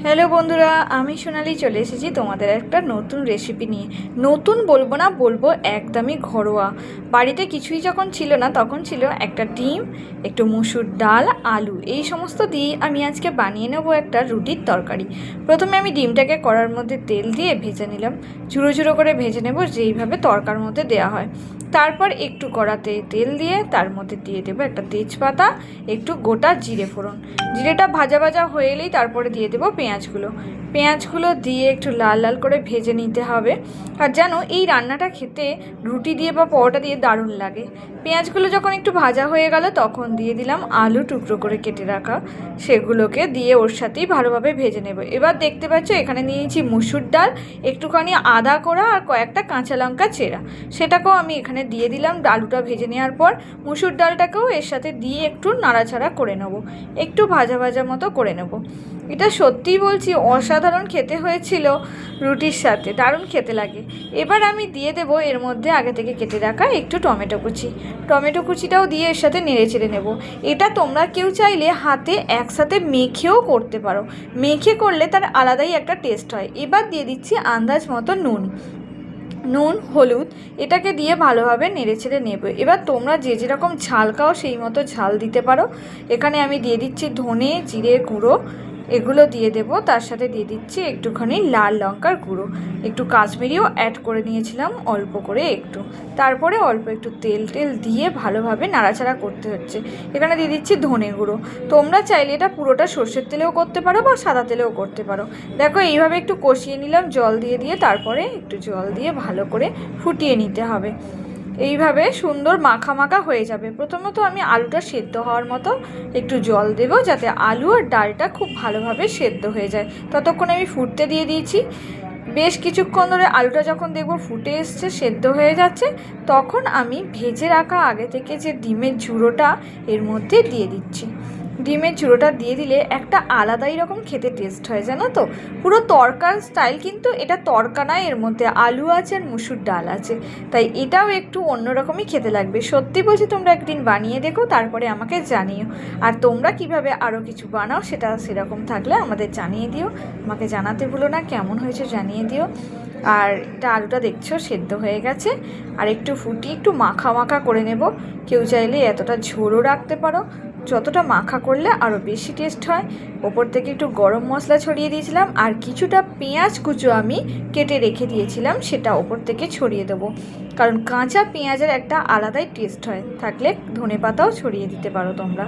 Hello বন্ধুরা, আমি সোনালি চলে এসেছি তোমাদের একটা নতুন রেসিপি নিয়ে। নতুন বলবো না, বলবো একদমই ঘরোয়া। বাড়িতে কিছুই যখন ছিল না, তখন ছিল একটা ডিম, একটু মুসুর ডাল, আলু, এই সমস্ত দিয়ে আমি আজকে বানিয়ে নেবো একটা রুটির তরকারি। প্রথমে আমি ডিমটাকে কড়ার মধ্যে তেল দিয়ে ভেজে নিলাম, ঝুড়ো ঝুড়ো করে ভেজে নেব, যেইভাবে তরকার মধ্যে দেওয়া হয়। তারপর একটু কড়াতে তেল দিয়ে তার মধ্যে দিয়ে দেবো একটা তেজপাতা, একটু গোটা জিরে ফোড়ন। জিরেটা ভাজা ভাজা হয়ে এলেই তারপরে দিয়ে দেবো পেঁয়াজগুলো দিয়ে একটু লাল লাল করে ভেজে নিতে হবে। আর জানো, এই রান্নাটা খেতে রুটি দিয়ে বা পরোটা দিয়ে দারুণ লাগে। পেঁয়াজগুলো যখন একটু ভাজা হয়ে গেল, তখন দিয়ে দিলাম আলু টুকরো করে কেটে রাখা, সেগুলোকে দিয়ে ওর সাথেই ভালোভাবে ভেজে নেব। এবার দেখতে পাচ্ছ এখানে নিয়েছি মুসুর ডাল, একটুখানি আদা কোড়া আর কয়েকটা কাঁচা লঙ্কা চেরা, সেটাকেও আমি এখানে দিয়ে দিলাম। আলুটা ভেজে নেওয়ার পর মুসুর ডালটাকেও এর সাথে দিয়ে একটু নাড়াচাড়া করে নেব, একটু ভাজা ভাজা মতো করে নেব। এটা সত্যিই বলছি, অসাধারণ খেতে হয়েছিল, রুটির সাথে দারুণ খেতে লাগে। এবার আমি দিয়ে দেবো এর মধ্যে আগে থেকে কেটে রাখা একটু টমেটো কুচিটাও দিয়ে এর সাথে নেড়ে চেড়ে নেব। এটা তোমরা কেউ চাইলে হাতে একসাথে মেখেও করতে পারো, মেখে করলে তার আলাদাই একটা টেস্ট হয়। এবার দিয়ে দিচ্ছি আন্দাজ মতো নুন হলুদ, এটাকে দিয়ে ভালোভাবে নেড়ে ছেড়ে নেবে। এবার তোমরা যে যেরকম ঝাল খাও সেই মতো ঝাল দিতে পারো। এখানে আমি দিয়ে দিচ্ছি ধনে জিরের গুঁড়ো, এগুলো দিয়ে দেবো। তার সাথে দিয়ে দিচ্ছি একটুখানি লাল লঙ্কার গুঁড়ো, একটু কাশ্মীরিও অ্যাড করে নিয়েছিলাম অল্প করে একটু। তারপরে অল্প একটু তেল দিয়ে ভালোভাবে নাড়াচাড়া করতে হচ্ছে। এখানে দিয়ে দিচ্ছি ধনে গুঁড়ো। তোমরা চাইলে এটা পুরোটা সর্ষের তেলেও করতে পারো বা সাদা তেলেও করতে পারো। দেখো এইভাবে একটু কষিয়ে নিলাম জল দিয়ে তারপরে একটু জল দিয়ে ভালো করে ফুটিয়ে নিতে হবে। এইভাবে সুন্দর মাখা মাখা হয়ে যাবে। প্রথমত আমি আলুটা সেদ্ধ হওয়ার মতো একটু জল দেবো, যাতে আলু আর ডালটা খুব ভালোভাবে সেদ্ধ হয়ে যায়। ততক্ষণ আমি ফুটতে দিয়ে দিয়েছি। বেশ কিছুক্ষণ ধরে আলুটা যখন দেখবো ফুটে এসছে, সেদ্ধ হয়ে যাচ্ছে, তখন আমি ভেজে রাখা আগে থেকে যে ডিমের ঝুড়োটা এর মধ্যে দিয়ে দিচ্ছি। ডিমের ঝুড়োটা দিয়ে দিলে একটা আলাদাই রকম খেতে টেস্ট হয়, জানো তো। পুরো তরকার স্টাইল, কিন্তু এটা তরকা নয়, এর মধ্যে আলু আছে আর মুসুর ডাল আছে, তাই এটাও একটু অন্যরকমই খেতে লাগবে। সত্যি বলছি, তোমরা একদিন বানিয়ে দেখো, তারপরে আমাকে জানিও। আর তোমরা কিভাবে আরও কিছু বানাও সেটা সেরকম থাকলে আমাদের জানিয়ে দিও। আমাকে জানাতে ভুলো না কেমন হয়েছে, জানিয়ে দিও। আর এটা আলুটা দেখছো সেদ্ধ হয়ে গেছে, আর একটু ফুটিয়ে একটু মাখা মাখা করে নেব। কেউ চাইলে এতটা ঝোলও রাখতে পারো, যতটা মাখা করলে আরও বেশি টেস্ট হয়। ওপর থেকে একটু গরম মশলা ছড়িয়ে দিয়েছিলাম, আর কিছুটা পেঁয়াজ কুচো আমি কেটে রেখে দিয়েছিলাম, সেটা ওপর থেকে ছড়িয়ে দেবো। কারণ কাঁচা পেঁয়াজের একটা আলাদাই টেস্ট হয়, থাকলে ধনেপাতাও ছড়িয়ে দিতে পারো তোমরা।